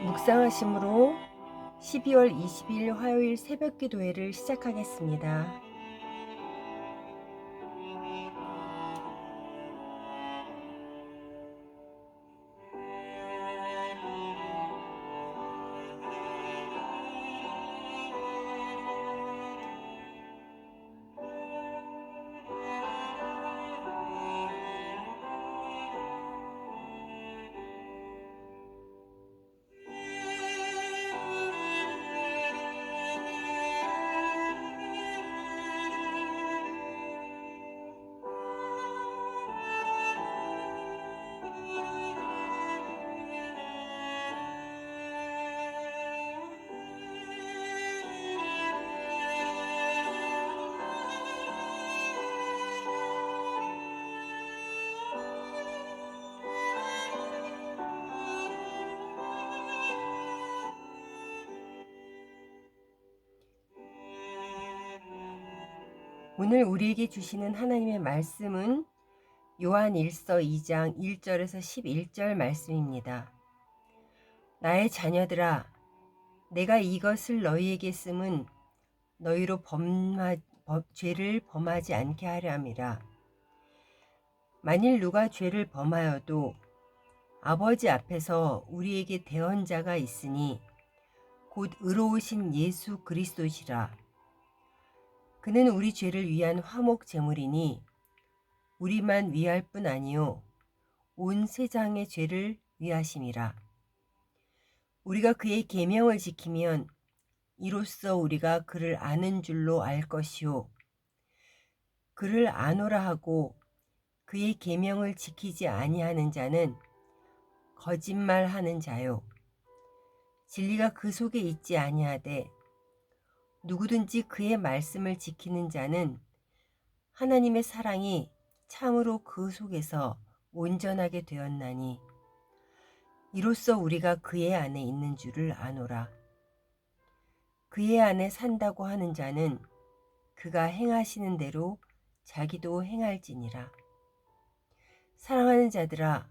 묵상하심으로 12월 20일 화요일 새벽 기도회를 시작하겠습니다. 오늘 우리에게 주시는 하나님의 말씀은 요한 1서 2장 1절에서 11절 말씀입니다. 나의 자녀들아, 내가 이것을 너희에게 쓰면 너희로 죄를 범하지 않게 하려 함이라. 만일 누가 죄를 범하여도 아버지 앞에서 우리에게 대언자가 있으니 곧 의로우신 예수 그리스도시라. 그는 우리 죄를 위한 화목 제물이니 우리만 위할 뿐 아니요 온 세상의 죄를 위하심이라. 우리가 그의 계명을 지키면 이로써 우리가 그를 아는 줄로 알 것이요, 그를 아노라 하고 그의 계명을 지키지 아니하는 자는 거짓말하는 자요, 진리가 그 속에 있지 아니하되 누구든지 그의 말씀을 지키는 자는 하나님의 사랑이 참으로 그 속에서 온전하게 되었나니 이로써 우리가 그의 안에 있는 줄을 아노라. 그의 안에 산다고 하는 자는 그가 행하시는 대로 자기도 행할지니라. 사랑하는 자들아,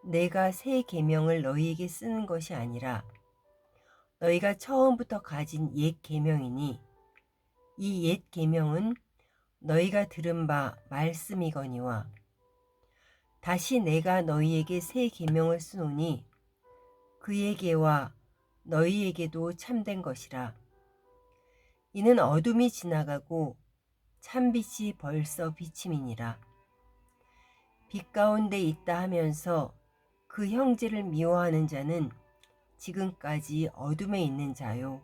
내가 새 계명을 너희에게 쓰는 것이 아니라 너희가 처음부터 가진 옛 계명이니 이 옛 계명은 너희가 들은 바 말씀이거니와 다시 내가 너희에게 새 계명을 쓰노니 그에게와 너희에게도 참된 것이라. 이는 어둠이 지나가고 참빛이 벌써 비침이니라. 빛 가운데 있다 하면서 그 형제를 미워하는 자는 지금까지 어둠에 있는 자요,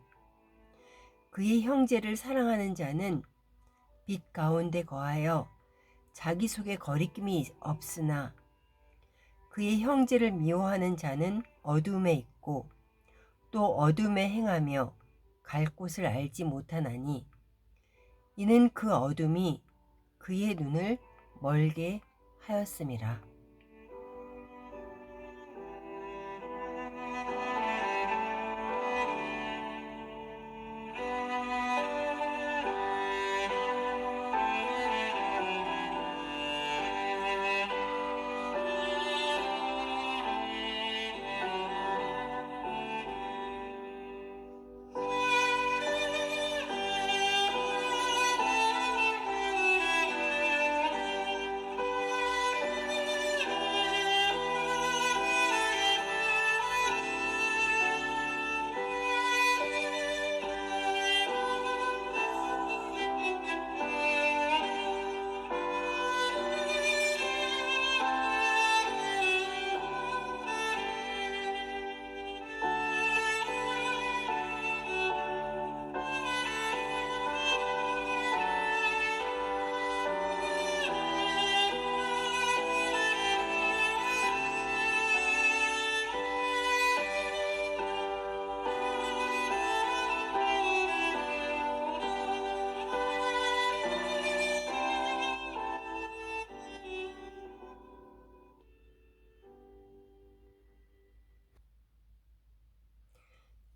그의 형제를 사랑하는 자는 빛 가운데 거하여 자기 속에 거리낌이 없으나 그의 형제를 미워하는 자는 어둠에 있고 또 어둠에 행하며 갈 곳을 알지 못하나니 이는 그 어둠이 그의 눈을 멀게 하였음이라.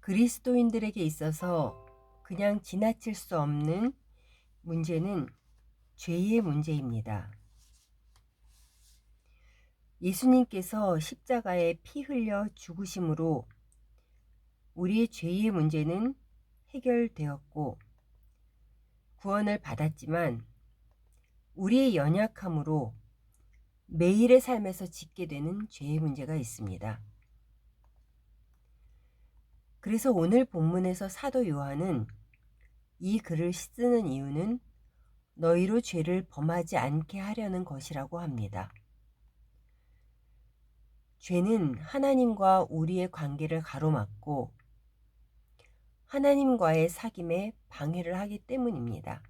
그리스도인들에게 있어서 그냥 지나칠 수 없는 문제는 죄의 문제입니다. 예수님께서 십자가에 피 흘려 죽으심으로 우리의 죄의 문제는 해결되었고 구원을 받았지만 우리의 연약함으로 매일의 삶에서 짓게 되는 죄의 문제가 있습니다. 그래서 오늘 본문에서 사도 요한은 이 글을 쓰는 이유는 너희로 죄를 범하지 않게 하려는 것이라고 합니다. 죄는 하나님과 우리의 관계를 가로막고 하나님과의 사귐에 방해를 하기 때문입니다.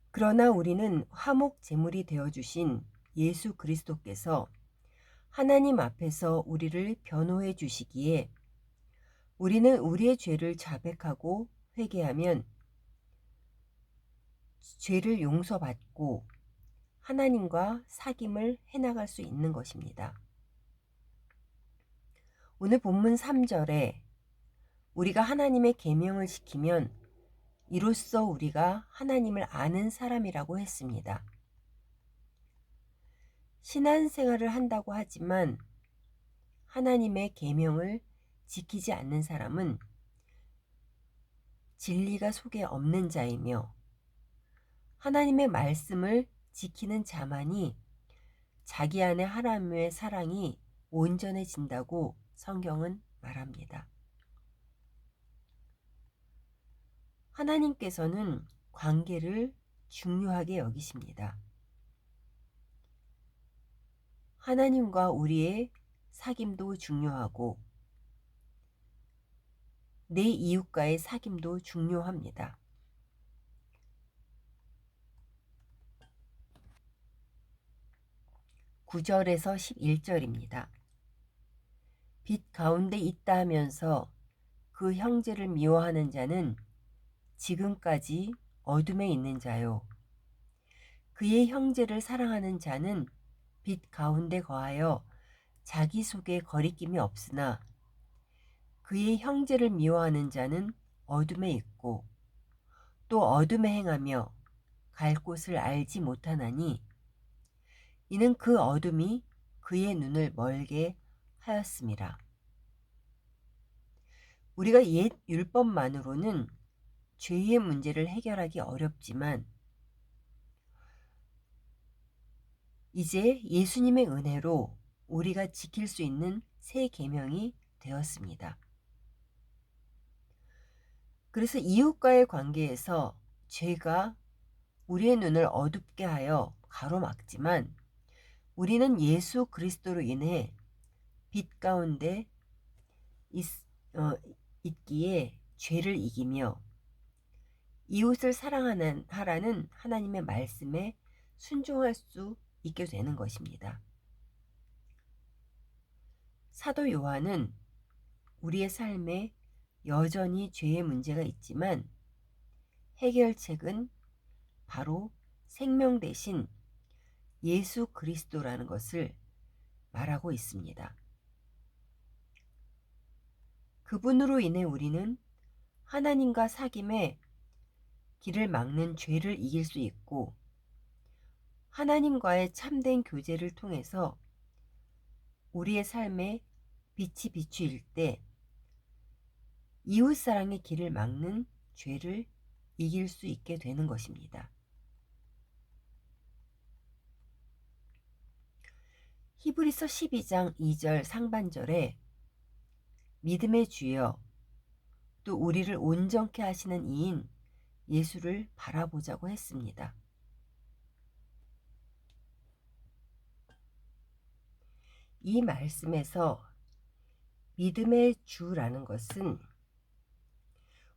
그러나 우리는 화목 제물이 되어주신 예수 그리스도께서 하나님 앞에서 우리를 변호해 주시기에 우리는 우리의 죄를 자백하고 회개하면 죄를 용서받고 하나님과 사귐을 해나갈 수 있는 것입니다. 오늘 본문 3절에 우리가 하나님의 계명을 지키면 이로써 우리가 하나님을 아는 사람이라고 했습니다. 신앙생활을 한다고 하지만 하나님의 계명을 지키지 않는 사람은 진리가 속에 없는 자이며 하나님의 말씀을 지키는 자만이 자기 안에 하나님의 사랑이 온전해진다고 성경은 말합니다. 하나님께서는 관계를 중요하게 여기십니다. 하나님과 우리의 사귐도 중요하고 내 이웃과의 사귐도 중요합니다. (9절에서) 11절입니다. 빛 가운데 있다 하면서 그 형제를 미워하는 자는 지금까지 어둠에 있는 자요. 그의 형제를 사랑하는 자는 빛 가운데 거하여 자기 속에 거리낌이 없으나 그의 형제를 미워하는 자는 어둠에 있고 또 어둠에 행하며 갈 곳을 알지 못하나니 이는 그 어둠이 그의 눈을 멀게 하였음이라. 우리가 옛 율법만으로는 죄의 문제를 해결하기 어렵지만 이제 예수님의 은혜로 우리가 지킬 수 있는 새 계명이 되었습니다. 그래서 이웃과의 관계에서 죄가 우리의 눈을 어둡게 하여 가로막지만 우리는 예수 그리스도로 인해 빛 가운데 있기에 죄를 이기며 이웃을 하라는 하나님의 말씀에 순종할 수 있게 되는 것입니다. 사도 요한은 우리의 삶에 여전히 죄의 문제가 있지만 해결책은 바로 생명 대신 예수 그리스도라는 것을 말하고 있습니다. 그분으로 인해 우리는 하나님과 사귐에 길을 막는 죄를 이길 수 있고 하나님과의 참된 교제를 통해서 우리의 삶에 빛이 비추일 때 이웃사랑의 길을 막는 죄를 이길 수 있게 되는 것입니다. 히브리서 12장 2절 상반절에 믿음의 주여 또 우리를 온전케 하시는 이인 예수를 바라보자고 했습니다. 이 말씀에서 믿음의 주라는 것은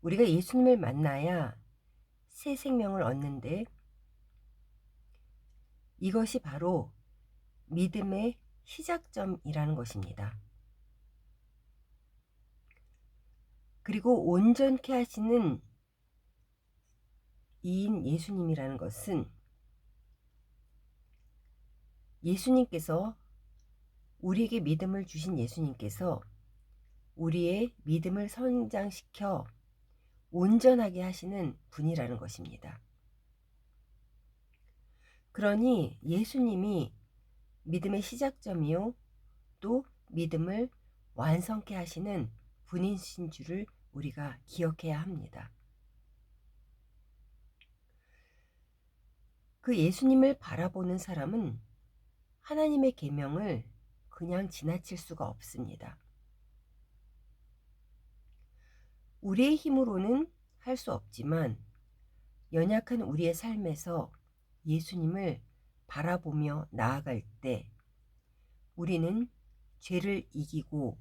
우리가 예수님을 만나야 새 생명을 얻는데 이것이 바로 믿음의 시작점이라는 것입니다. 그리고 온전케 하시는 이인 예수님이라는 것은 예수님께서 우리에게 믿음을 주신 예수님께서 우리의 믿음을 성장시켜 온전하게 하시는 분이라는 것입니다. 그러니 예수님이 믿음의 시작점이요 또 믿음을 완성케 하시는 분이신 줄을 우리가 기억해야 합니다. 그 예수님을 바라보는 사람은 하나님의 계명을 그냥 지나칠 수가 없습니다. 우리의 힘으로는 할 수 없지만 연약한 우리의 삶에서 예수님을 바라보며 나아갈 때 우리는 죄를 이기고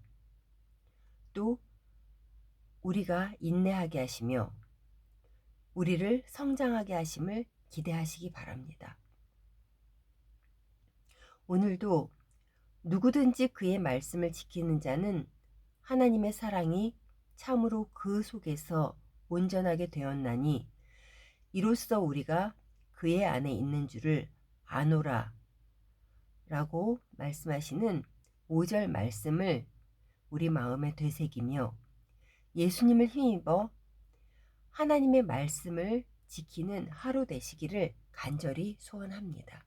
또 우리가 인내하게 하시며 우리를 성장하게 하심을 기대하시기 바랍니다. 오늘도 누구든지 그의 말씀을 지키는 자는 하나님의 사랑이 참으로 그 속에서 온전하게 되었나니 이로써 우리가 그의 안에 있는 줄을 아노라 라고 말씀하시는 5절 말씀을 우리 마음에 되새기며 예수님을 힘입어 하나님의 말씀을 지키는 하루 되시기를 간절히 소원합니다.